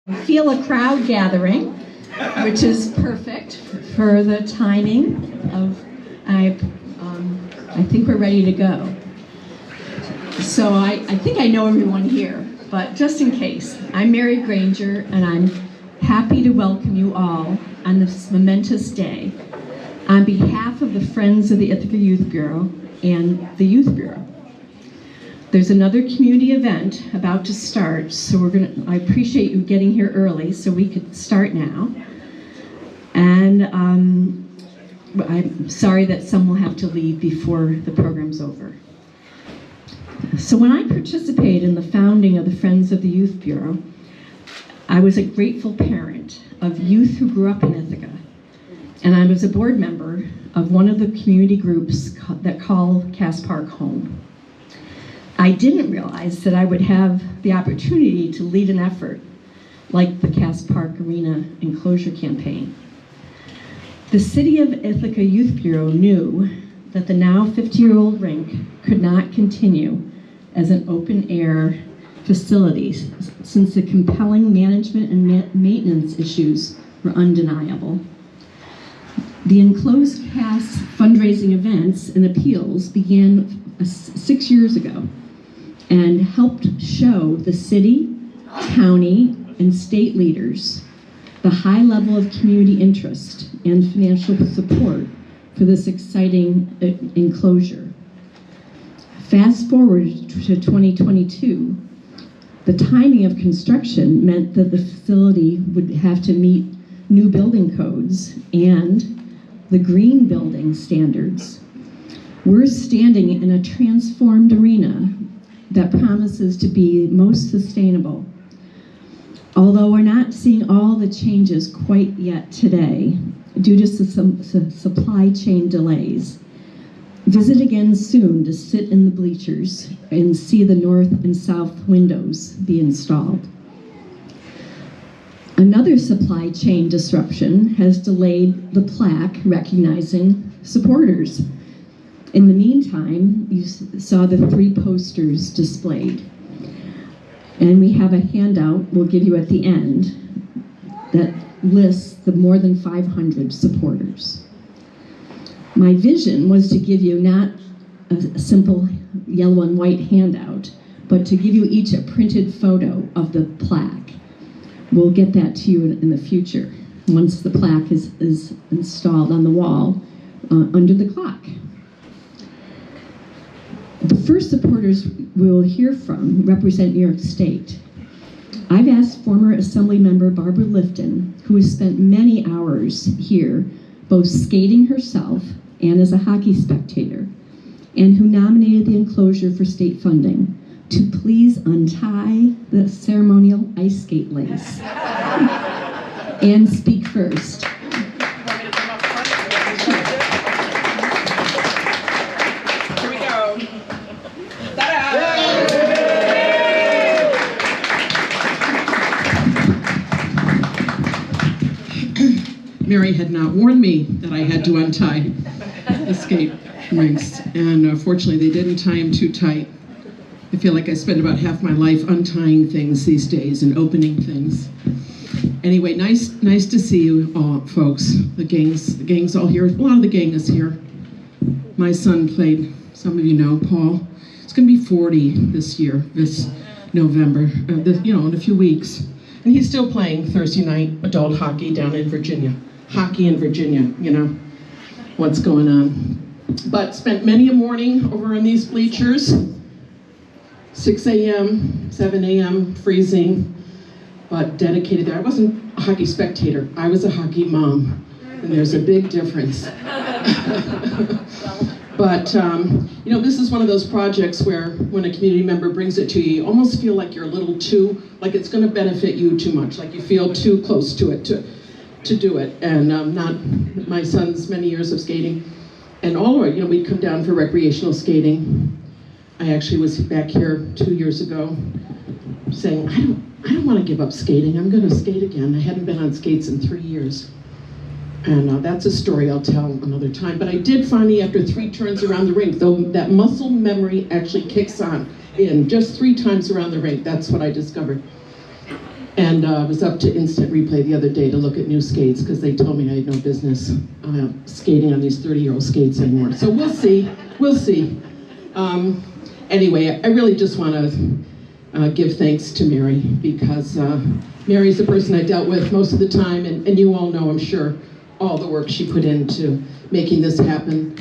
I feel a crowd gathering, which is perfect for the timing of, I think we're ready to go. So I think I know everyone here, but just in case, I'm Mary Granger, and I'm happy to welcome you all on this momentous day on behalf of the Friends of the Ithaca Youth Bureau and the Youth Bureau. There's another community event about to start, so I appreciate you getting here early so we could start now. And I'm sorry that some will have to leave before the program's over. So when I participated in the founding of the Friends of the Youth Bureau, I was a grateful parent of youth who grew up in Ithaca. And I was a board member of one of the community groups that call Cass Park home. I didn't realize that I would have the opportunity to lead an effort like the Cass Park Arena Enclosure campaign. The City of Ithaca Youth Bureau knew that the now 50-year-old rink could not continue as an open-air facility since the compelling management and maintenance issues were undeniable. The Enclosed Cass fundraising events and appeals began 6 years ago and helped show the city, county, and state leaders the high level of community interest and financial support for this exciting enclosure. Fast forward to 2022, the timing of construction meant that the facility would have to meet new building codes and the green building standards. We're standing in a transformed arena that promises to be most sustainable. Although we're not seeing all the changes quite yet today due to some supply chain delays. Visit again soon to sit in the bleachers and see the north and south windows be installed. Another supply chain disruption has delayed the plaque recognizing supporters. In the meantime, you saw the 3 posters displayed. And we have a handout we'll give you at the end that lists the more than 500 supporters. My vision was to give you not a simple yellow and white handout, but to give you each a printed photo of the plaque. We'll get that to you in the future once the plaque is installed on the wall under the clock. The first supporters we will hear from represent New York State. I've asked former Assembly member Barbara Lifton, who has spent many hours here, both skating herself and as a hockey spectator, and who nominated the Enclosure for state funding, to please untie the ceremonial ice skate lace and speak first. Mary had not warned me that I had to untie the skate rings, and fortunately they didn't tie them too tight. I feel like I spend about half my life untying things these days and opening things. Anyway, nice to see you all, folks. The gang's all here. A lot of the gang is here. My son played, some of you know, Paul. He's going to be 40 this year, this November, in a few weeks. And he's still playing Thursday night adult hockey down in Virginia. Hockey in Virginia, what's going on. But spent many a morning over in these bleachers, 6 a.m., 7 a.m., freezing, but dedicated there. I wasn't a hockey spectator, I was a hockey mom, and there's a big difference. But, this is one of those projects where when a community member brings it to you, you almost feel like you're a little too, like it's going to benefit you too much, like you feel too close to it to do it. And not my son's many years of skating. And all the way, we'd come down for recreational skating. I actually was back here 2 years ago saying, I don't want to give up skating. I'm going to skate again. I hadn't been on skates in 3 years. And that's a story I'll tell another time. But I did finally, after 3 turns around the rink, though that muscle memory actually kicks in just 3 times around the rink. That's what I discovered. And I was up to Instant Replay the other day to look at new skates because they told me I had no business skating on these 30-year-old skates anymore. So we'll see, we'll see. Anyway, I really just want to give thanks to Mary because Mary's the person I dealt with most of the time, and you all know, I'm sure, all the work she put into making this happen.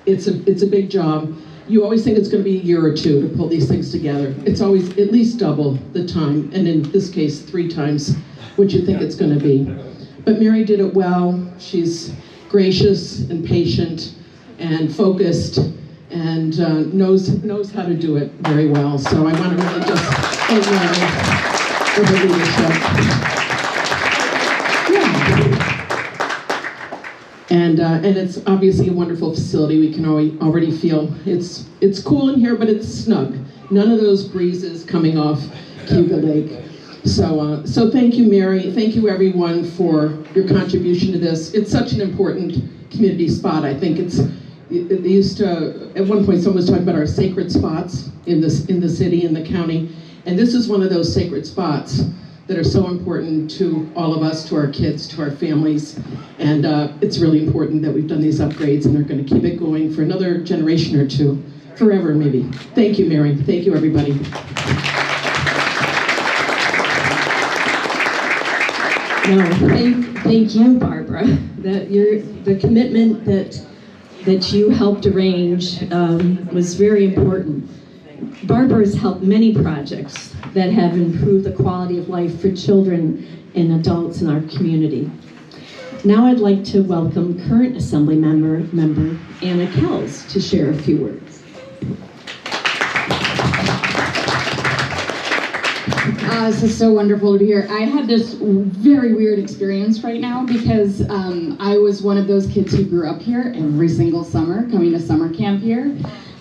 It's a big job. You always think it's going to be a year or two to pull these things together. It's always at least double the time, and in this case, 3 times what you think it's going to be. But Mary did it well. She's gracious and patient and focused and knows how to do it very well. So I want to really just thank Mary for her leadership. And it's obviously a wonderful facility. We can already feel it's cool in here, but it's snug. None of those breezes coming off Cuba Lake. So thank you, Mary. Thank you, everyone, for your contribution to this. It's such an important community spot. I think they used to, at one point, someone was talking about our sacred spots in the city, in the county, and this is one of those sacred spots that are so important to all of us, to our kids, to our families. And it's really important that we've done these upgrades and are going to keep it going for another generation or two, forever maybe. Thank you, Mary. Thank you, everybody. No, thank you, Barbara. The commitment that you helped arrange was very important. Barbara has helped many projects that have improved the quality of life for children and adults in our community. Now I'd like to welcome current Assembly member Anna Kells to share a few words. This is so wonderful to be here. I had this very weird experience right now because I was one of those kids who grew up here every single summer, coming to summer camp here.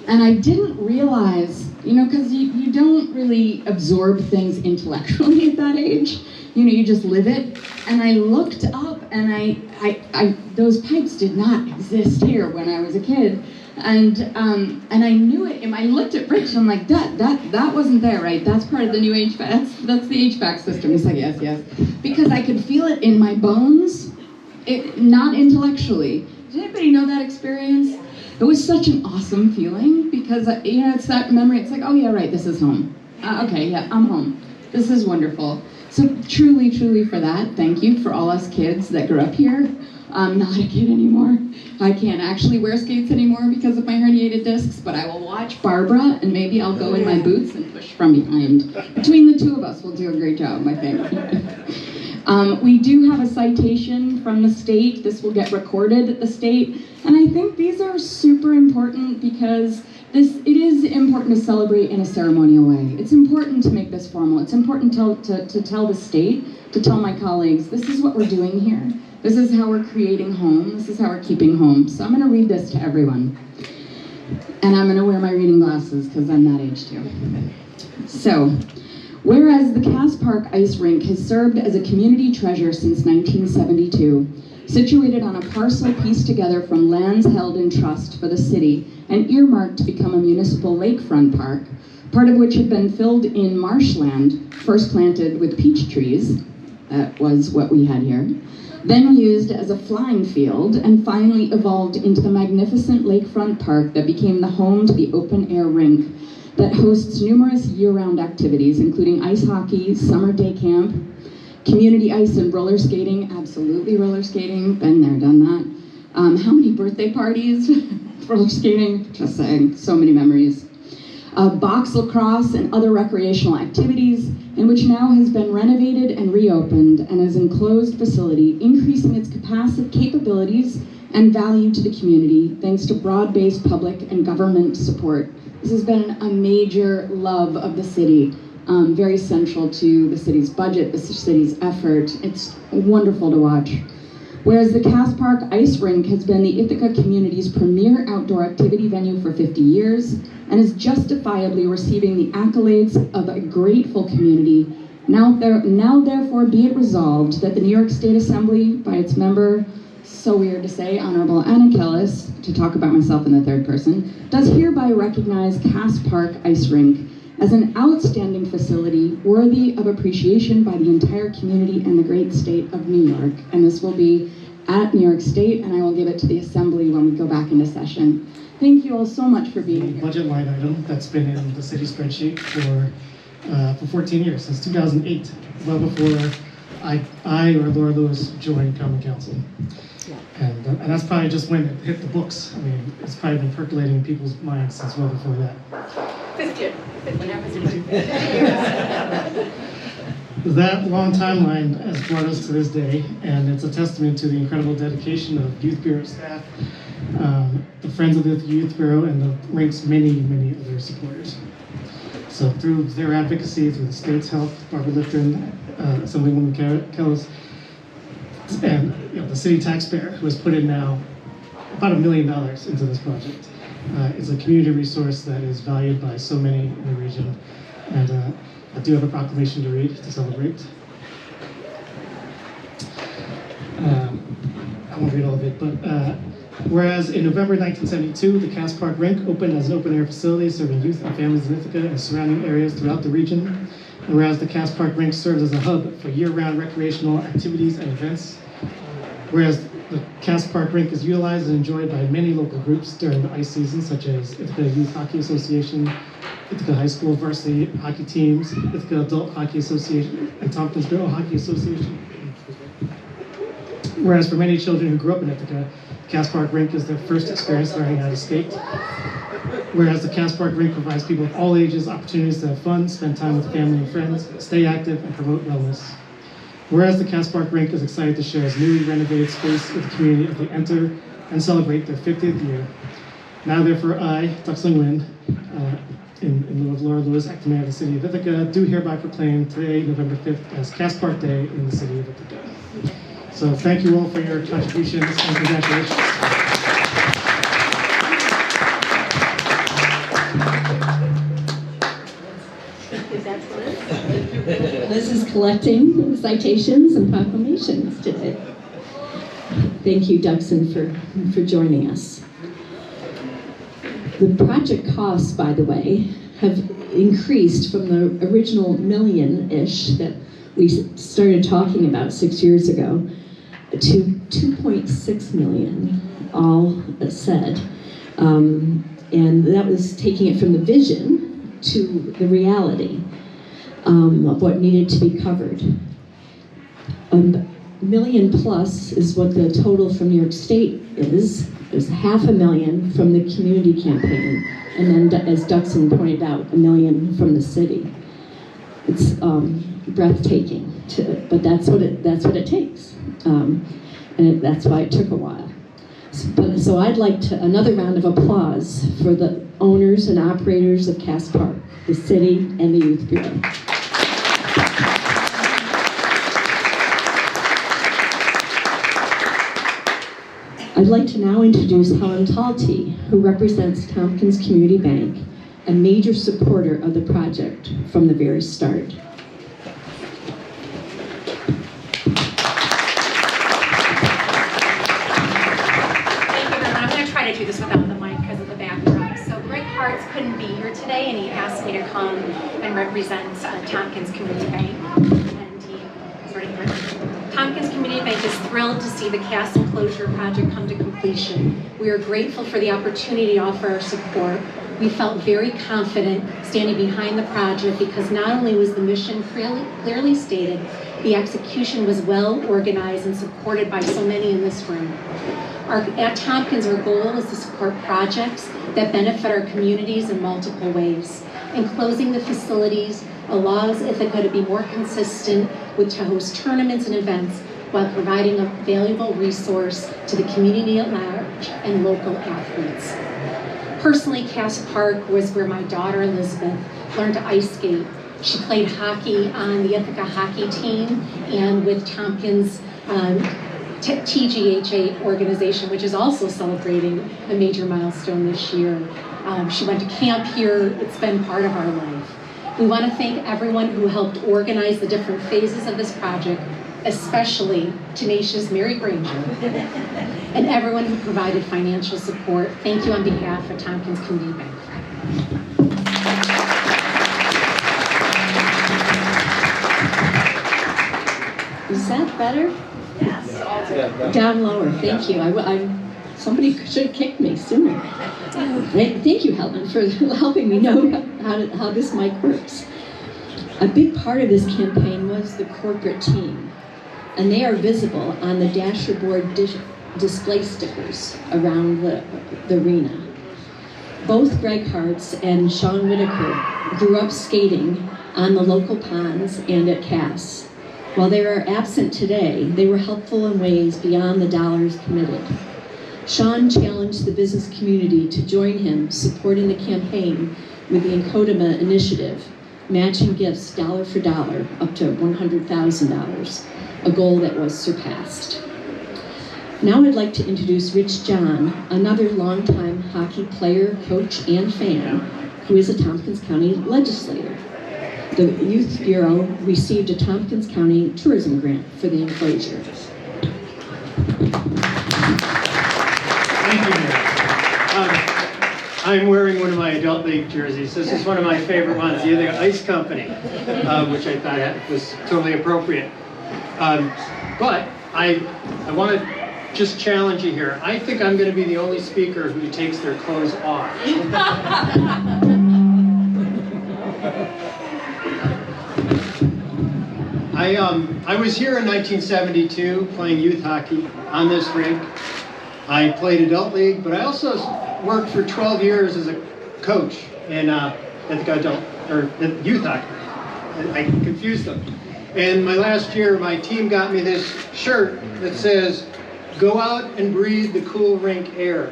And I didn't realize, because you don't really absorb things intellectually at that age. You just live it. And I looked up and I those pipes did not exist here when I was a kid. And I knew it, and I looked at Rich, and I'm like, that wasn't there, right? That's part of the new HVAC, that's the HVAC system. He's like, yes. Because I could feel it in my bones, not intellectually. Did anybody know that experience? It was such an awesome feeling, because, it's that memory, it's like, oh yeah, right, this is home. Okay, yeah, I'm home. This is wonderful. So truly, truly for that, thank you for all us kids that grew up here. I'm not a kid anymore. I can't actually wear skates anymore because of my herniated discs, but I will watch Barbara, and maybe I'll go in my boots and push from behind. Between the two of us, we'll do a great job, I think. We do have a citation from the state. This will get recorded at the state, and I think these are super important because it is important to celebrate in a ceremonial way. It's important to make this formal. It's important to tell the state, to tell my colleagues, this is what we're doing here. This is how we're creating home. This is how we're keeping home. So I'm going to read this to everyone. And I'm going to wear my reading glasses because I'm that age too. So, whereas the Cass Park Ice Rink has served as a community treasure since 1972, situated on a parcel pieced together from lands held in trust for the city and earmarked to become a municipal lakefront park, part of which had been filled in marshland, first planted with peach trees, that was what we had here, then used as a flying field, and finally evolved into the magnificent lakefront park that became the home to the open-air rink that hosts numerous year-round activities, including ice hockey, summer day camp, community ice and roller skating, absolutely roller skating, been there, done that. How many birthday parties, roller skating, just saying, so many memories. Box lacrosse and other recreational activities, in which now has been renovated and reopened and is an enclosed facility, increasing its capabilities and value to the community thanks to broad-based public and government support. This has been a major love of the city, very central to the city's budget, the city's effort. It's wonderful to watch. Whereas the Cass Park Ice Rink has been the Ithaca community's premier outdoor activity venue for 50 years and is justifiably receiving the accolades of a grateful community, now therefore be it resolved that the New York State Assembly, by its member, so weird to say, Honorable Anna Kellis, to talk about myself in the third person, does hereby recognize Cass Park Ice Rink as an outstanding facility worthy of appreciation by the entire community and the great state of New York. And this will be at New York State, and I will give it to the Assembly when we go back into session. Thank you all so much for being here. Budget line item that's been in the city spreadsheet for 14 years, since 2008, well before I or Laura Lewis joined Common Council. And that's probably just when it hit the books. I mean, it's probably been percolating in people's minds since well before that. That long timeline has brought us to this day, and it's a testament to the incredible dedication of Youth Bureau staff, the Friends of the Youth Bureau, and the Rink's many, many other supporters. So through their advocacy, through the state's help, Barbara Lifton, Assemblywoman Kellis, and the city taxpayer who has put in now about $1 million into this project. It's a community resource that is valued by so many in the region. And I do have a proclamation to read to celebrate. I won't read all of it, but whereas in November 1972, the Cass Park Rink opened as an open-air facility serving youth and families in Ithaca and surrounding areas throughout the region, and whereas the Cass Park Rink serves as a hub for year-round recreational activities and events, whereas the Cass Park Rink is utilized and enjoyed by many local groups during the ice season, such as Ithaca Youth Hockey Association, Ithaca High School varsity hockey teams, Ithaca Adult Hockey Association, and Tompkinsville Hockey Association. Whereas for many children who grew up in Ithaca, Cass Park Rink is their first experience learning how to skate. Whereas the Cass Park Rink provides people of all ages opportunities to have fun, spend time with family and friends, stay active, and promote wellness. Whereas the Cass Park Rink is excited to share its newly renovated space with the community as they enter and celebrate their 50th year. Now therefore I, Duxling Wind, in lieu of Laura Lewis, acting mayor of the city of Ithaca, do hereby proclaim today, November 5th, as Cass Park Day in the city of Ithaca. So thank you all for your contributions and congratulations. Liz is collecting citations and proclamations today. Thank you, Duxon, for joining us. The project costs, by the way, have increased from the original million-ish that we started talking about 6 years ago to 2.6 million, all said. And that was taking it from the vision to the reality of what needed to be covered. $1 million plus is what the total from New York State is. There's $500,000 from the community campaign, and then, as Duxon pointed out, $1 million from the city. It's breathtaking, but that's what it takes, and that's why it took a while. So I'd like another round of applause for the owners and operators of Cass Park, the city, and the Youth Bureau. I'd like to now introduce Helen Talty, who represents Tompkins Community Bank, a major supporter of the project from the very start. Thank you, everyone. I'm going to try to do this without the mic because of the backdrop. So Greg Hartz couldn't be here today, and he asked me to come and represent Tompkins Community Bank. And he is right here. Tompkins Community Bank is thrilled to see the Cass Enclosure project come to completion. We are grateful for the opportunity to offer our support. We felt very confident standing behind the project because not only was the mission clearly stated, the execution was well organized and supported by so many in this room. At Tompkins, our goal is to support projects that benefit our communities in multiple ways. Enclosing the facilities allows Ithaca to be more consistent to host tournaments and events while providing a valuable resource to the community at large and local athletes. Personally, Cass Park was where my daughter Elizabeth learned to ice skate. She played hockey on the Ithaca hockey team and with Tompkins TGHA organization, which is also celebrating a major milestone this year. She went to camp here. It's been part of our life. We want to thank everyone who helped organize the different phases of this project, especially tenacious Mary Granger, and everyone who provided financial support. Thank you on behalf of Tompkins Community Bank. Is that better? Down lower. Thank you. Somebody should have kicked me sooner. Thank you, Helen, for helping me know how this mic works. A big part of this campaign was the corporate team, and they are visible on the dashboard display stickers around the arena. Both Greg Hartz and Sean Whitaker grew up skating on the local ponds and at Cass. While they are absent today, they were helpful in ways beyond the dollars committed. Sean challenged the business community to join him supporting the campaign with the Enclosure initiative, matching gifts dollar for dollar up to $100,000, a goal that was surpassed. Now I'd like to introduce Rich John, another longtime hockey player, coach, and fan, who is a Tompkins County legislator. The Youth Bureau received a Tompkins County tourism grant for the Enclosure. Thank you, Mary. I'm wearing one of my Adult League jerseys. This is one of my favorite ones, the Ice Company, which I thought was totally appropriate. But I want to just challenge you here. I think I'm going to be the only speaker who takes their clothes off. I was here in 1972 playing youth hockey on this rink. I played Adult League, but I also worked for 12 years as a coach in youth hockey. I confused them. And my last year, my team got me this shirt that says, "Go out and breathe the cool rink air."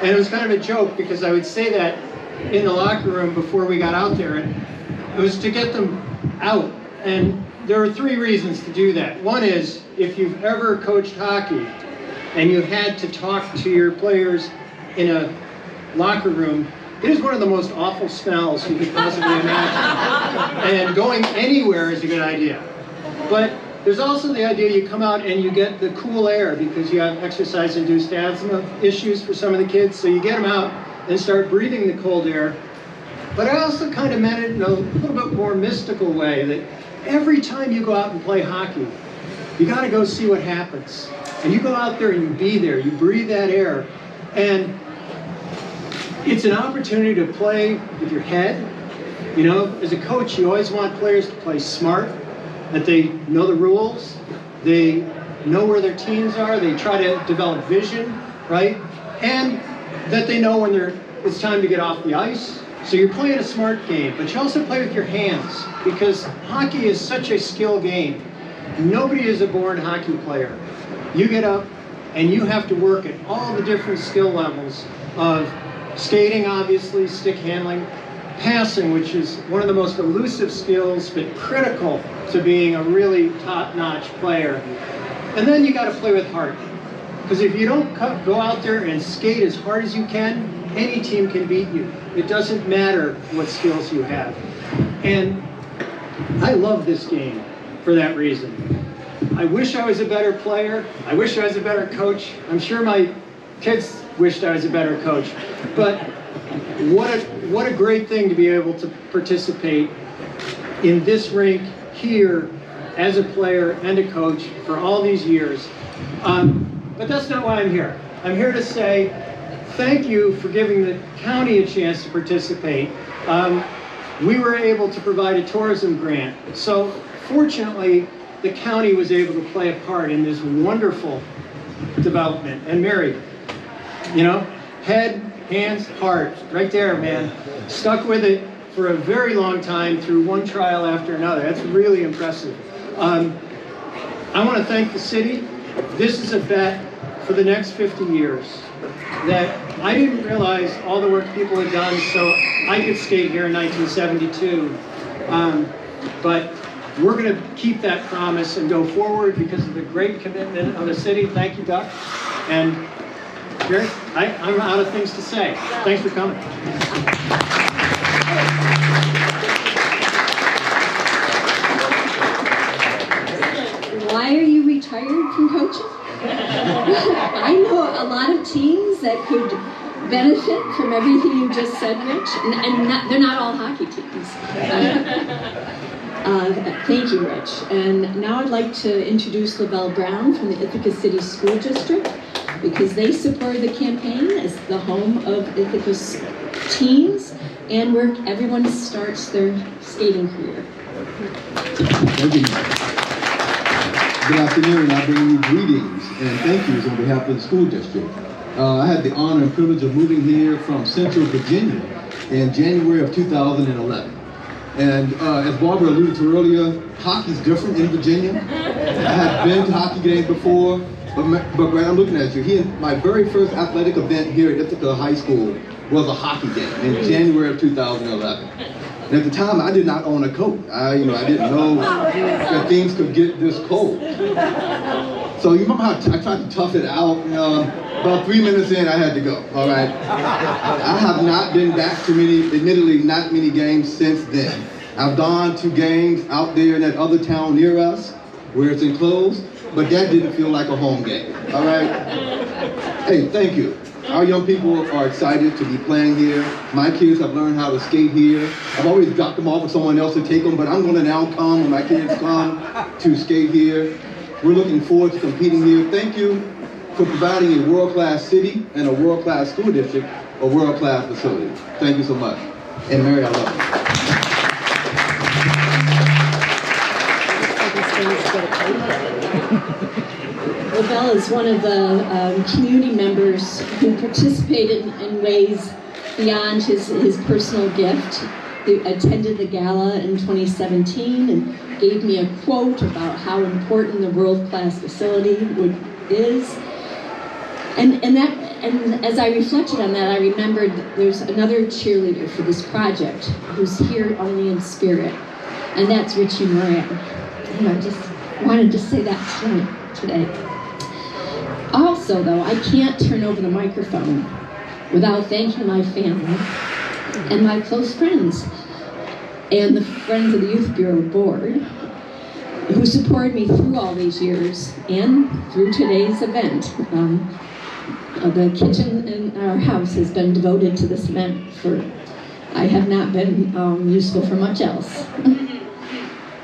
And it was kind of a joke because I would say that in the locker room before we got out there. And it was to get them out. And there were 3 reasons to do that. One is, if you've ever coached hockey and you had to talk to your players in a locker room, it is one of the most awful smells you could possibly imagine. And going anywhere is a good idea. But there's also the idea you come out and you get the cool air because you have exercise-induced asthma issues for some of the kids, so you get them out and start breathing the cold air. But I also kind of meant it in a little bit more mystical way, that every time you go out and play hockey, you got to go see what happens. And you go out there and you be there, you breathe that air, and it's an opportunity to play with your head. You know, as a coach, you always want players to play smart, that they know the rules, they know where their teams are, they try to develop vision, right? And that they know when it's time to get off the ice. So you're playing a smart game, but you also play with your hands, because hockey is such a skill game. Nobody is a born hockey player. You get up and you have to work at all the different skill levels of skating, obviously, stick handling, passing, which is one of the most elusive skills, but critical to being a really top-notch player. And then you got to play with heart. Because if you don't go out there and skate as hard as you can, any team can beat you. It doesn't matter what skills you have. And I love this game for that reason. I wish I was a better player. I wish I was a better coach. I'm sure my kids wished I was a better coach. But what a great thing to be able to participate in this rink here as a player and a coach for all these years. But that's not why I'm here. I'm here to say thank you for giving the county a chance to participate. We were able to provide a tourism grant. So fortunately, the county was able to play a part in this wonderful development. And Mary, you know, head, hands, heart, right there, man. Stuck with it for a very long time through one trial after another. That's really impressive. I want to thank the city. This is a bet for the next 50 years that I didn't realize all the work people had done so I could skate here in 1972. But we're going to keep that promise and go forward because of the great commitment of the city. Thank you, Doc. And Jerry, I'm out of things to say. Thanks for coming. Why are you retired from coaching? I know a lot of teams that could benefit from everything you just said, Rich, and they're not all hockey teams. Thank you, Rich. And now I'd like to introduce Lavelle Brown from the Ithaca City School District, because they supported the campaign as the home of Ithaca's teens and where everyone starts their skating career. Thank you. Good afternoon. I bring you greetings and thank yous on behalf of the school district. I had the honor and privilege of moving here from Central Virginia in January of 2011. And as Barbara alluded to earlier, hockey's different in Virginia. I had been to hockey games before, but Brad, I'm looking at you. My very first athletic event here at Ithaca High School was a hockey game in January of 2011. And at the time, I did not own a coat. I didn't know that things could get this cold. So you remember how I tried to tough it out? About 3 minutes in, I had to go, all right? I have not been back to admittedly, not many games since then. I've gone to games out there in that other town near us, where it's enclosed, but that didn't feel like a home game, all right? Hey, thank you. Our young people are excited to be playing here. My kids have learned how to skate here. I've always dropped them off with someone else to take them, but I'm going to now come when my kids come to skate here. We're looking forward to competing here. Thank you for providing a world-class city and a world-class school district, a world-class facility. Thank you so much. And Mary, I love you. Lavelle is one of the community members who participated in ways beyond his personal gift. He attended the gala in 2017 and gave me a quote about how important the world-class facility is. And as I reflected on that, I remembered there's another cheerleader for this project who's here only in spirit, and that's Richie Moran. And I just wanted to say that today. Also, though, I can't turn over the microphone without thanking my family and my close friends and the Friends of the Youth Bureau Board who supported me through all these years and through today's event. The kitchen in our house has been devoted to this event I have not been useful for much else.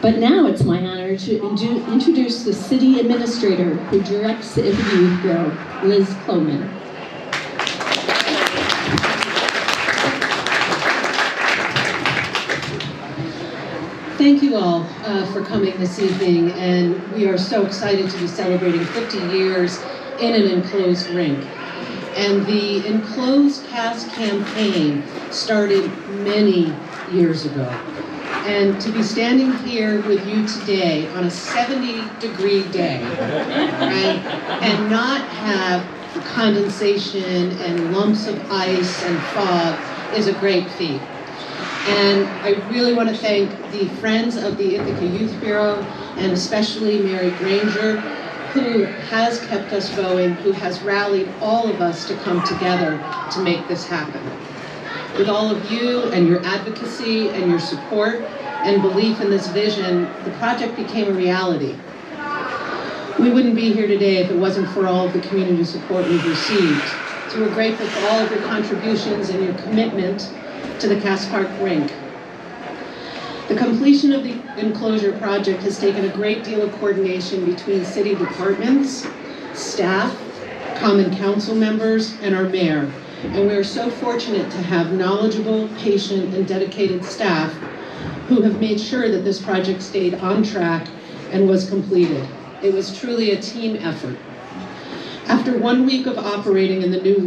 But now it's my honor to introduce the city administrator who directs the Ithaca Youth Bureau, Liz Cloman. Thank you all for coming this evening, and we are so excited to be celebrating 50 years in an enclosed rink. And the Enclosed Past campaign started many years ago. And to be standing here with you today on a 70-degree day, right, and not have condensation and lumps of ice and fog is a great feat. And I really want to thank the Friends of the Ithaca Youth Bureau, and especially Mary Granger, who has kept us going, who has rallied all of us to come together to make this happen. With all of you and your advocacy and your support and belief in this vision, the project became a reality. We wouldn't be here today if it wasn't for all of the community support we've received. So we're grateful for all of your contributions and your commitment to the Cass Park Rink. The completion of the Enclosure project has taken a great deal of coordination between city departments, staff, common council members, and our mayor. And we are so fortunate to have knowledgeable, patient, and dedicated staff who have made sure that this project stayed on track and was completed. It was truly a team effort. After 1 week of operating in the new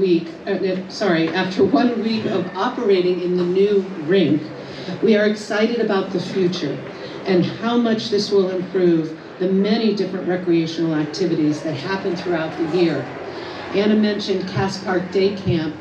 rink, we are excited about the future and how much this will improve the many different recreational activities that happen throughout the year. Anna mentioned Cass Park Day Camp,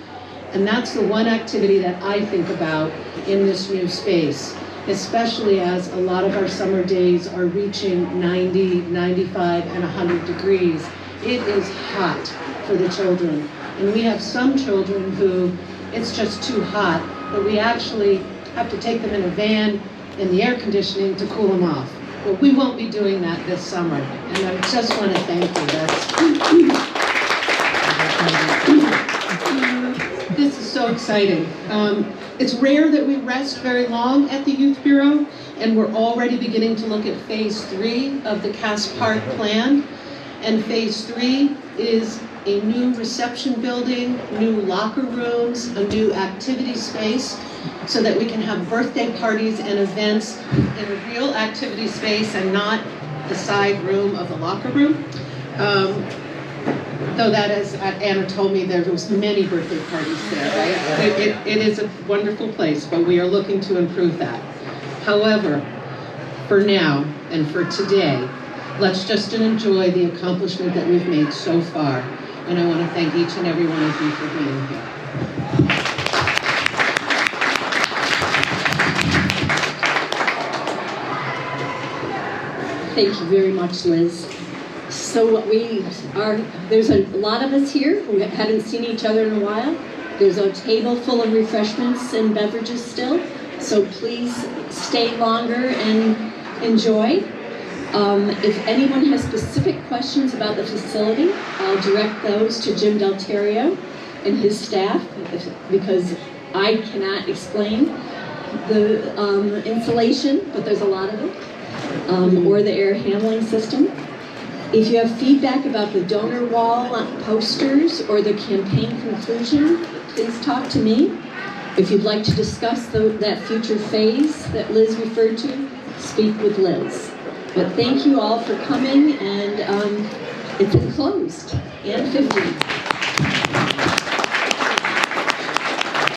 and that's the one activity that I think about in this new space, especially as a lot of our summer days are reaching 90, 95, and 100 degrees. It is hot for the children, and we have some children who it's just too hot, but we actually have to take them in a van in the air conditioning to cool them off. But we won't be doing that this summer, and I just want to thank you. This is so exciting. It's rare that we rest very long at the Youth Bureau, and we're already beginning to look at phase 3 of the Cass Park plan. And phase 3 is a new reception building, new locker rooms, a new activity space, so that we can have birthday parties and events in a real activity space and not the side room of the locker room. Though that, as Anna told me, there was many birthday parties there, right? It is a wonderful place, but we are looking to improve that. However, for now and for today, let's just enjoy the accomplishment that we've made so far. And I want to thank each and every one of you for being here. Thank you very much, Liz. So there's a lot of us here who haven't seen each other in a while. There's a table full of refreshments and beverages still, so please stay longer and enjoy. If anyone has specific questions about the facility, I'll direct those to Jim Del Terrio and his staff, because I cannot explain the insulation, but there's a lot of it, or the air handling system. If you have feedback about the donor wall posters or the campaign conclusion, please talk to me. If you'd like to discuss that future phase that Liz referred to, speak with Liz. But thank you all for coming, and it's enclosed and 50.